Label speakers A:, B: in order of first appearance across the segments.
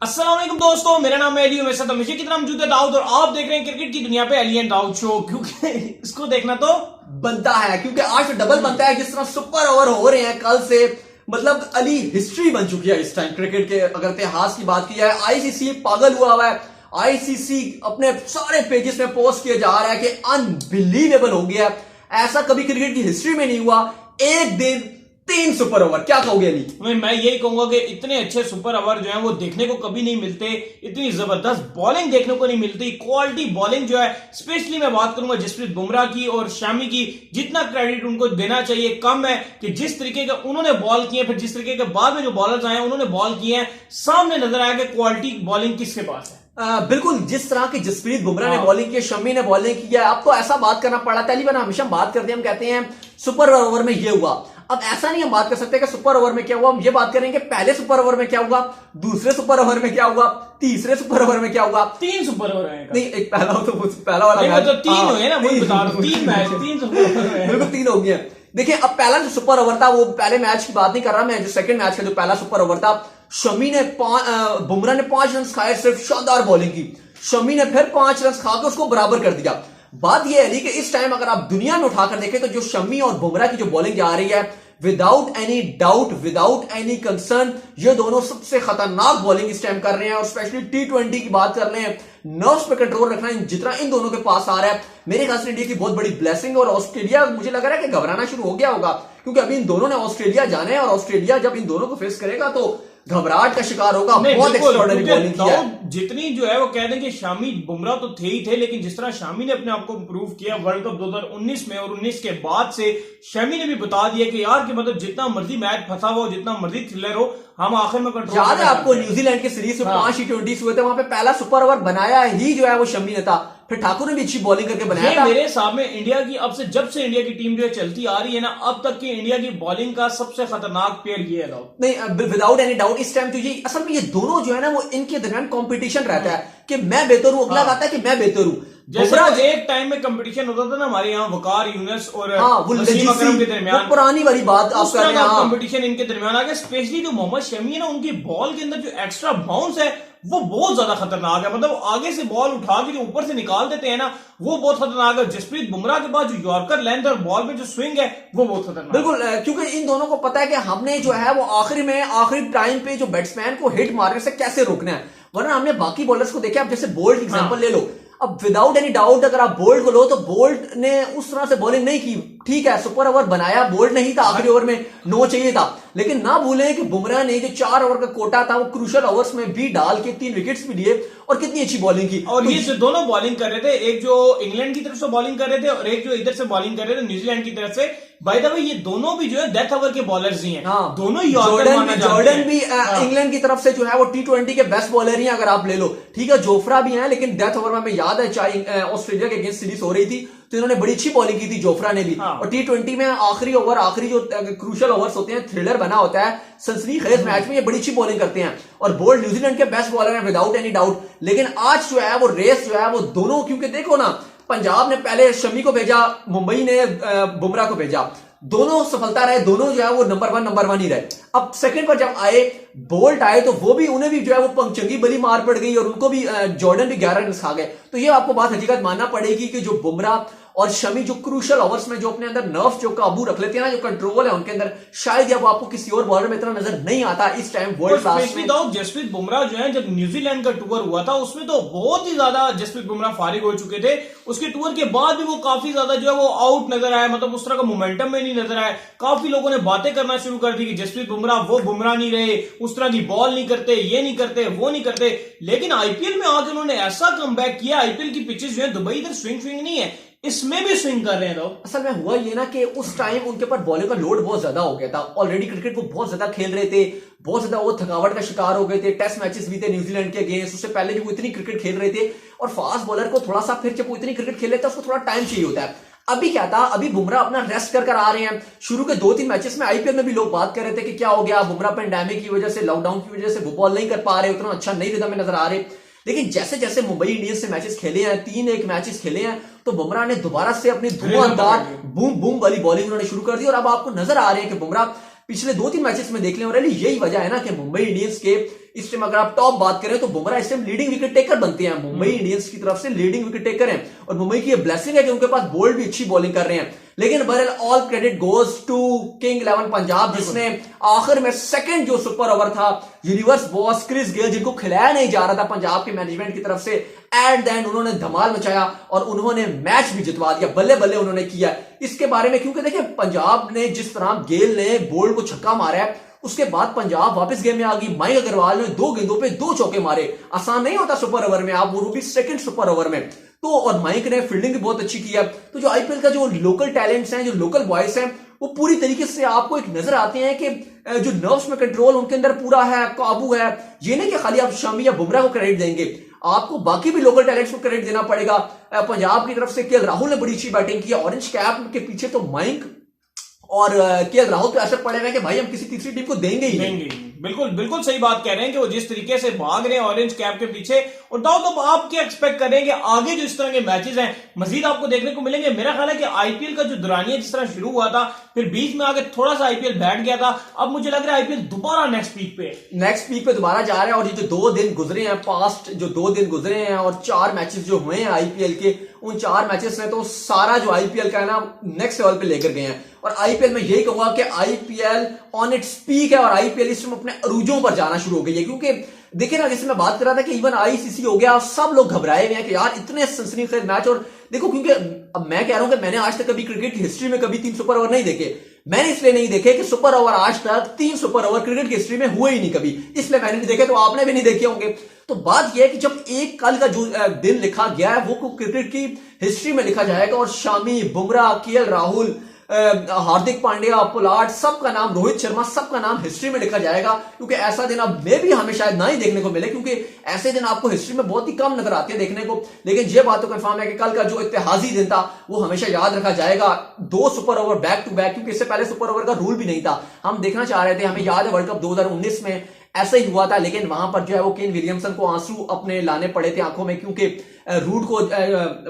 A: अस्सलाम वालेकुम दोस्तों, मेरा नाम है अली। मेरे साथ हमेशा की तरह मौजूद है दाऊद, और आप देख रहे हैं क्रिकेट की दुनिया पे अली एंड दाऊद शो। क्योंकि इसको देखना तो
B: बनता है क्योंकि आज तो डबल बनता है। जिस तरह सुपर ओवर हो रहे हैं कल से, मतलब अली हिस्ट्री बन चुकी है इस टाइम क्रिकेट के। अगर इतिहास की बात की जाए, आईसीसी पागल हुआ है। आईसीसी अपने सारे पेजेस में पोस्ट किया जा रहा है कि अनबिलीवेबल हो गया, ऐसा कभी क्रिकेट की हिस्ट्री में नहीं हुआ। एक दिन 3 सुपर ओवर, क्या कहोगे अली?
A: मैं यही कहूंगा कि इतने अच्छे सुपर ओवर जो है वो देखने को कभी नहीं मिलते। इतनी जबरदस्त बॉलिंग देखने को नहीं मिलती, क्वालिटी बॉलिंग जो है। स्पेशली मैं बात करूंगा जसप्रीत बुमराह की और शामी की। जितना क्रेडिट उनको देना चाहिए कम है कि जिस तरीके का उन्होंने बॉल किए, फिर जिस तरीके के बाद में जो बॉलर्स आए उन्होंने बॉल किए हैं, सामने नजर आया कि क्वालिटी बॉलिंग किसके पास है।
B: बिल्कुल, जिस तरह की जसप्रीत बुमराह ने बॉलिंग की, शमी ने बॉलिंग की है, अब तो ऐसा बात करना पड़ा था। अली हमेशा बात करते हैं, हम कहते हैं सुपर ओवर में ये हुआ। अब ऐसा नहीं हम बात कर सकते कि सुपर ओवर में क्या हुआ। हम ये बात करेंगे पहले सुपर ओवर में क्या हुआ, दूसरे सुपर ओवर में क्या हुआ, तीसरे सुपर ओवर में क्या हुआ।
A: 3 सुपर ओवर है।
B: नहीं, एक पहला हो तो पहला वाला मैच
A: तो 3 हुए ना, मुझे बता रहा हूं 3 मैच 3 सुपर ओवर है।
B: बिल्कुल 3 हो गए। देखिए, अब पहला जो सुपर ओवर था, वो पहले मैच की बात नहीं कर रहा मैं, जो सेकंड मैच का जो पहला सुपर ओवर था, शमी ने बुमराह ने 5 रन खाए, सिर्फ शानदार बॉलिंग की। शमी ने फिर 5 रन खाकर उसको बराबर कर दिया। बात यह है कि इस टाइम अगर आप दुनिया में उठाकर देखें तो जो शमी और बुमराह की जो बॉलिंग जा रही है, without any doubt, without any concern, ये दोनों सबसे खतरनाक बॉलिंग इस टाइम कर रहे हैं। और स्पेशली T20 की बात कर रहे हैं, नर्व्स पे कंट्रोल रखना जितना इन दोनों के पास आ रहा है, मेरे ख्याल से इंडिया की बहुत बड़ी ब्लेसिंग। और ऑस्ट्रेलिया, मुझे लग रहा है कि घबराना शुरू हो गया होगा, क्योंकि अभी इन दोनों ने ऑस्ट्रेलिया जाना है और ऑस्ट्रेलिया जब इन दोनों को फेस करेगा तो घबराहट का शिकार होगा। बहुत एक्स्ट्राऑर्डिनरी बॉलिंग किया है।
A: जितनी जो है वो कह दें कि शामी बुमराह तो थे ही थे, लेकिन जिस तरह शामी ने अपने आप को इंप्रूव किया वर्ल्ड कप 2019 में और 19 के बाद से, शामी ने भी बता दिया कि यार कि मतलब जितना मर्जी मैच फंसा हो, जितना मर्जी थ्रिलर हो, हम आखिर में कंट्रोल।
B: याद है आपको न्यूजीलैंड की सीरीज में 5 T20 हुए थे, वहां पे पहला सुपर ओवर बनाया ही जो है वो शमी ने था। फिर ठाकुर ने भी अच्छी बॉलिंग करके बनाया था।
A: मेरे हिसाब में इंडिया की अब से, जब से इंडिया की टीम जो है चलती आ रही है ना, अब तक की इंडिया की बॉलिंग का सबसे खतरनाक पेयर ये है।
B: नहीं, विदाउट एनी डाउट इस टाइम तो ये असल में ये दोनों जो है ना, वो इनके दरमियान कंपटीशन रहता है कि मैं बेहतर हूं, अगला कहता है कि मैं बेहतर हूं।
A: जैसे एक टाइम में कंपटीशन होता था ना हमारे यहाँ वकार यूनुस और वसीम अकरम के दरमियान,
B: पुरानी वाली बात आप कर रहे हैं।
A: कंपटीशन इनके दरमियान आ गया। स्पेशली जो मोहम्मद शमी है ना, उनकी बॉल के अंदर जो एक्स्ट्रा बाउंस है वो बहुत ज्यादा खतरनाक है। मतलब आगे से बॉल उठा के जो ऊपर से निकाल देते हैं ना, वो बहुत खतरनाक है। जसप्रीत बुमराह के पास जो यॉर्कर लेंथ और बॉल में जो स्विंग है वो बहुत खतरनाक।
B: बिल्कुल, क्योंकि इन दोनों को पता है कि हमने जो है वो आखिरी टाइम पे जो बैट्समैन को हिट मारने से कैसे रोकना है, वरना हमने बाकी बॉलर्स को देखा। आप जैसे बोल्ट एग्जांपल ले लो। अब विदाउट एनी डाउट अगर आप बोल्ट को लो तो बोल्ट ने उस तरह से बॉलिंग नहीं की। ठीक है, सुपर ओवर बनाया, बोल्ट नहीं था, आखिरी ओवर में 9 चाहिए था। लेकिन ना भूलें कि बुमराह ने जो 4 ओवर का कोटा था वो क्रूशियल ओवर्स में भी डाल के 3 विकेट्स भी लिए और कितनी अच्छी बॉलिंग की।
A: और ये जो दोनों बॉलिंग कर रहे थे, एक जो इंग्लैंड की तरफ से बॉलिंग कर रहे थे और एक जो इधर से बॉलिंग कर रहे थे न्यूजीलैंड की तरफ से। बाय द वे ये दोनों भी जो है डेथ ओवर के बॉलर्स ही हैं।
B: हाँ,
A: दोनों
B: जॉर्डन भी इंग्लैंड की तरफ से जो है वो T20 के बेस्ट बॉलर ही अगर आप ले लो। ठीक है, जोफ्रा भी है, लेकिन डेथ ओवर में हमें याद है चाहे ऑस्ट्रेलिया के अगेंस्ट सीरीज हो रही थी तो इन्होंने बड़ी अच्छी बॉलिंग की थी, जोफ्रा ने भी। और T20 में आखिरी ओवर, आखिरी जो क्रूशियल ओवर्स होते हैं, थ्रिलर बना होता है, सनसनीखेज मैच में ये बड़ी अच्छी बॉलिंग करते हैं। और बोल्ट न्यूजीलैंड के बेस्ट बॉलर है विदाउट एनी डाउट। लेकिन आज जो है वो रेस जो है वो दोनों, क्योंकि देखो ना, पंजाब ने पहले शमी को भेजा, मुंबई ने बुमराह को भेजा, दोनों सफलता रहे, दोनों जो है वो नंबर वन ही रहे। अब सेकंड पर जब आए, बोल्ट आए, तो वो भी, उन्हें भी जो है वो चंगी बड़ी मार पड़ गई और उनको भी जॉर्डन भी 11 रन खा गए। तो ये आपको बात हकीकत मानना पड़ेगी कि जो बुमराह और शमी जो क्रूशियल ओवर्स में जो अपने अंदर नर्व्स जो काबू रख लेते हैं ना, जो कंट्रोल है उनके अंदर, शायद अब आपको किसी और बॉलर में इतना नजर नहीं आता इस टाइम वर्ल्ड क्लास में।
A: जसप्रीत बुमराह जो है, जब न्यूजीलैंड का टूर हुआ था उसमें तो बहुत ही ज्यादा जसप्रीत बुमराह फारिग हो चुके थे। उसके टूर के बाद भी वो काफी ज्यादा जो है वो आउट नजर आया, मतलब उस तरह का मोमेंटम में नहीं नजर आया। काफी लोगों ने बातें करना शुरू कर दी कि जसप्रीत बुमराह वो बुमराह नहीं रहे, उस तरह की बॉल नहीं करते, ये नहीं करते, वो नहीं करते। लेकिन आईपीएल में आके उन्होंने ऐसा कमबैक किया। आईपीएल की पिचेस जो है, दुबई इधर स्विंग नहीं है, इसमें भी स्विंग कर रहे हैं लोग।
B: असल में हुआ ये ना कि उस टाइम उनके ऊपर बॉलिंग का लोड बहुत ज्यादा हो गया था। ऑलरेडी क्रिकेट को बहुत ज्यादा खेल रहे थे, बहुत ज्यादा वो थकावट का शिकार हो गए थे। टेस्ट मैचेस भी थे न्यूजीलैंड के अगेंस्ट, उससे पहले भी वो इतनी क्रिकेट खेल रहे थे। और फास्ट बॉलर को थोड़ा सा, फिर जब वो इतनी क्रिकेट खेल लेता है उसको थोड़ा टाइम चाहिए होता है। अभी क्या था, अभी बुमराह अपना रेस्ट कर आ रहे हैं। शुरू के 2-3 मैचेस में आईपीएल में भी लोग बात कर रहे थे कि क्या हो गया, बुमराह पेंडेमिक की वजह से, लॉकडाउन की वजह से वो बॉल नहीं कर पा रहे, उतना अच्छा नहीं रिदम में नजर आ रहे। लेकिन जैसे जैसे मुंबई इंडियंस से मैचेस खेले हैं, 3-1 मैचेस खेले हैं, तो बुमराह ने दोबारा से अपनी धुआंधार बूम बूम वाली बॉलिंग उन्होंने शुरू कर दी। और अब आपको नजर आ रहे हैं कि बुमराह पिछले 2-3 मैचेस में देख लें। और यही वजह है ना कि मुंबई इंडियंस के इस टाइम अगर आप टॉप बात करें तो बुमराह इस टाइम लीडिंग विकेट टेकर बनते हैं, मुंबई इंडियंस की तरफ से लीडिंग विकेट टेकर हैं, और मुंबई की ये ब्लेसिंग है कि उनके पास बोल्ड भी अच्छी बॉलिंग कर रहे हैं। लेकिन बहरहाल all credit goes to king 11 Punjab, जिसने आखिर में सेकंड जो सुपर ओवर था, यूनिवर्स बॉस क्रिस गेल, जिनको खिलाया नहीं जा रहा था पंजाब के मैनेजमेंट की तरफ से, एट द एंड उन्होंने धमाल मचाया और उन्होंने मैच भी जितवा दिया, बल्ले बल्ले उन्होंने किया इसके बारे में। क्योंकि देखिए पंजाब ने जिस तरह गेल ने बोल्ड को छक्का मारा है, उसके बाद पंजाब वापस गेम में आ गई। मयंक अग्रवाल ने 2 गेंदों पे 2 चौके मारे, आसान नहीं होता सुपर ओवर में, आप वो भी सेकंड सुपर ओवर में। तो और मयंक ने फील्डिंग भी बहुत अच्छी की है। तो जो आईपीएल का जो लोकल टैलेंट्स हैं, जो लोकल बॉयज हैं, वो पूरी तरीके से आपको एक नजर आते हैं कि जो नर्व्स में कंट्रोल उनके अंदर पूरा है, काबू है। ये नहीं कि खाली आप शमी या बुमराह को क्रेडिट देंगे, आपको बाकी भी लोकल टैलेंट्स को क्रेडिट देना पड़ेगा। पंजाब की तरफ से केएल राहुल ने बड़ी अच्छी बैटिंग की, ऑरेंज कैप के पीछे तो मयंक और केएल राहुल पे असर पड़ेगा कि भाई हम किसी तीसरी टीम को देंगे ही नहीं।
A: बिल्कुल बिल्कुल सही बात कह रहे हैं कि वो जिस तरीके से भाग रहे हैं ऑरेंज कैप के पीछे। और दाऊद, तो आप क्या एक्सपेक्ट कर रहे हैं कि आगे जो इस तरह के मैचेस हैं मजीद आपको देखने को मिलेंगे? मेरा ख्याल है कि आईपीएल का जो दुरानिया जिस तरह शुरू हुआ था, फिर बीच में आगे थोड़ा सा आईपीएल बैठ गया था, अब मुझे लग रहा है आईपीएल दोबारा नेक्स्ट पीक पे
B: दोबारा जा रहा है। और ये जो 2 दिन गुजरे हैं, पास्ट जो 2 दिन गुजरे हैं और 4 मैचेस जो हुए हैं आईपीएल के, उन 4 मैचेस ने तो सारा जो आईपीएल का है ना नेक्स्ट लेवल पे लेकर गए हैं। और आईपीएल में यही कहूंगा कि आईपीएल ऑन इट्स पीक है और आईपीएल इस समय अपने अरूजों पर जाना शुरू हो गई है। क्योंकि देखिए ना, जैसे मैं बात कर रहा था कि इवन आईसीसी हो गया, सब लोग घबराए हुए हैं कि यार इतने सनसनीखेज मैच। और देखो, क्योंकि अब मैं कह रहा हूं कि मैंने आज तक कभी क्रिकेट की हिस्ट्री में कभी 3 सुपर ओवर नहीं देखे। मैंने इसलिए नहीं देखे कि सुपर ओवर आज तक 3 सुपर ओवर क्रिकेट की हिस्ट्री में हुए ही नहीं कभी, इसलिए मैंने नहीं देखे, तो आपने भी नहीं देखे होंगे। तो बात यह है कि जब एक कल का जो दिन लिखा गया है वो क्रिकेट की हिस्ट्री में लिखा जाएगा, और शामी, बुमराह, केएल राहुल, हार्दिक पांड्या, पोलार्ड, सबका नाम, रोहित शर्मा, सबका नाम हिस्ट्री में लिखा जाएगा। क्योंकि ऐसा दिन अब मे भी हमें शायद ना ही देखने को मिले, क्योंकि ऐसे दिन आपको हिस्ट्री में बहुत ही कम नजर आते हैं देखने को। लेकिन ये बात तो कंफर्म है कि कल का जो इतिहासी दिन था वो हमेशा याद रखा जाएगा। 2 super over back to back, क्योंकि इससे पहले सुपर ओवर का रूल भी नहीं था। हम देखना चाह रहे थे, हमें याद है वर्ल्ड कप 2019 में ऐसा ही हुआ था, लेकिन वहां पर जो है वो केन विलियमसन को आंसू अपने लाने पड़े थे आंखों में, क्योंकि रूट को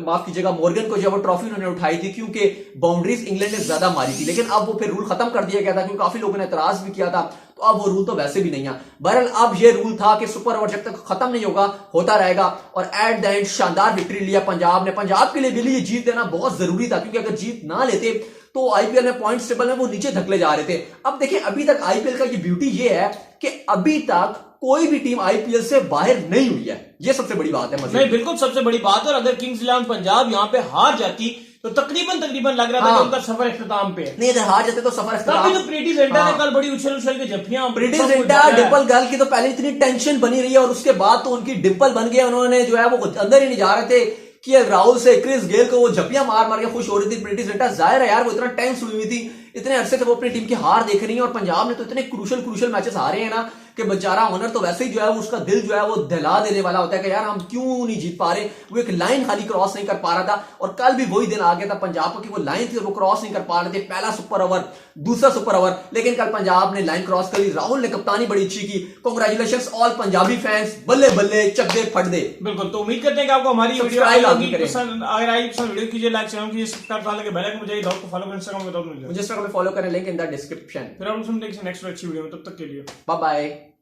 B: माफ कीजिएगा मॉर्गन को जो वो ट्रॉफी उन्होंने उठाई थी, क्योंकि बाउंड्रीज इंग्लैंड ने ज्यादा मारी थी। लेकिन अब वो फिर रूल खत्म कर दिया गया था, क्योंकि काफी लोगों ने एतराज भी किया था, तो अब वो रूल तो वैसे भी नहीं है। बहरहाल अब ये रूल था कि सुपर ओवर जब तक खत्म नहीं होगा होता रहेगा। और एट द एंड शानदार विक्ट्री लिया पंजाब ने। पंजाब के लिए भी ये जीत देना बहुत जरूरी था, क्योंकि अगर जीत ना लेते तो आईपीएल में पॉइंट्स टेबल में वो नीचे धकेले जा रहे थे। अब देखिए, अभी तक आईपीएल का ये ब्यूटी ये है कि अभी तक कोई भी टीम आईपीएल से बाहर नहीं हुई है, ये सबसे बड़ी बात है।
A: नहीं, बिल्कुल सबसे बड़ी बात है। और अगर किंग्स 11 पंजाब यहां पे हार जाती तो तकरीबन लग रहा था कि उनका सफर इख्तिताम पे है।
B: नहीं, अगर हार जाते तो सफर इख्तिताम।
A: तो प्रीति जिंटा ने कल बड़ी उछल के जफ्फियां,
B: प्रीति जिंटा, डिंपल गर्ल की तो पहले इतनी टेंशन बनी रही है, और उसके बाद तो उनकी डिंपल बन गया, उन्होंने जो है वो अंदर ही नहीं जा रहे थे कि राहुल से क्रिस गेल को वो जपियां मार के खुश हो रही थी प्रीति जिंटा। जाहिर है यार, वो इतना टेंस हुई थी, इतने अरसे से वो अपनी टीम की हार देख रही है। और पंजाब ने तो इतने क्रूशल मैचेस हारे हैं ना कि बेचारा ओनर तो वैसे ही जो है उसका दिल जो है वो दहला देने वाला होता है कि यार हम क्यों नहीं जीत पा रहे। वो एक लाइन खाली क्रॉस नहीं कर पा रहा था, और कल भी वही दिन आ गया था पंजाब की, वो लाइन थी और वो क्रॉस नहीं कर पा रहे थे। पहला सुपर ओवर, दूसरा सुपर ओवर, लेकिन कल पंजाब ने लाइन क्रॉस कर ली। राहुल ने कप्तानी बड़ी अच्छी की। कांग्रेचुलेशंस ऑल पंजाबी फैंस, बल्ले बल्ले, चक दे फट दे।
A: बिल्कुल, तो उम्मीद करते हैं कि आपको हमारी वीडियो अगर आई पसंद, वीडियो कीजिए, लाइक चैनल कीजिए, सब्सक्राइब कर लेंगे, बेल आइकन बजाइए, को फॉलो करें, इंस्टाग्राम पे
B: मुझे इंस्टाग्राम पे फॉलो करें, लिंक इन द डिस्क्रिप्शन।
A: फिर आप सुनते हैं नेक्स्ट अच्छी वीडियो में, तब तक के लिए
B: बाय बाय।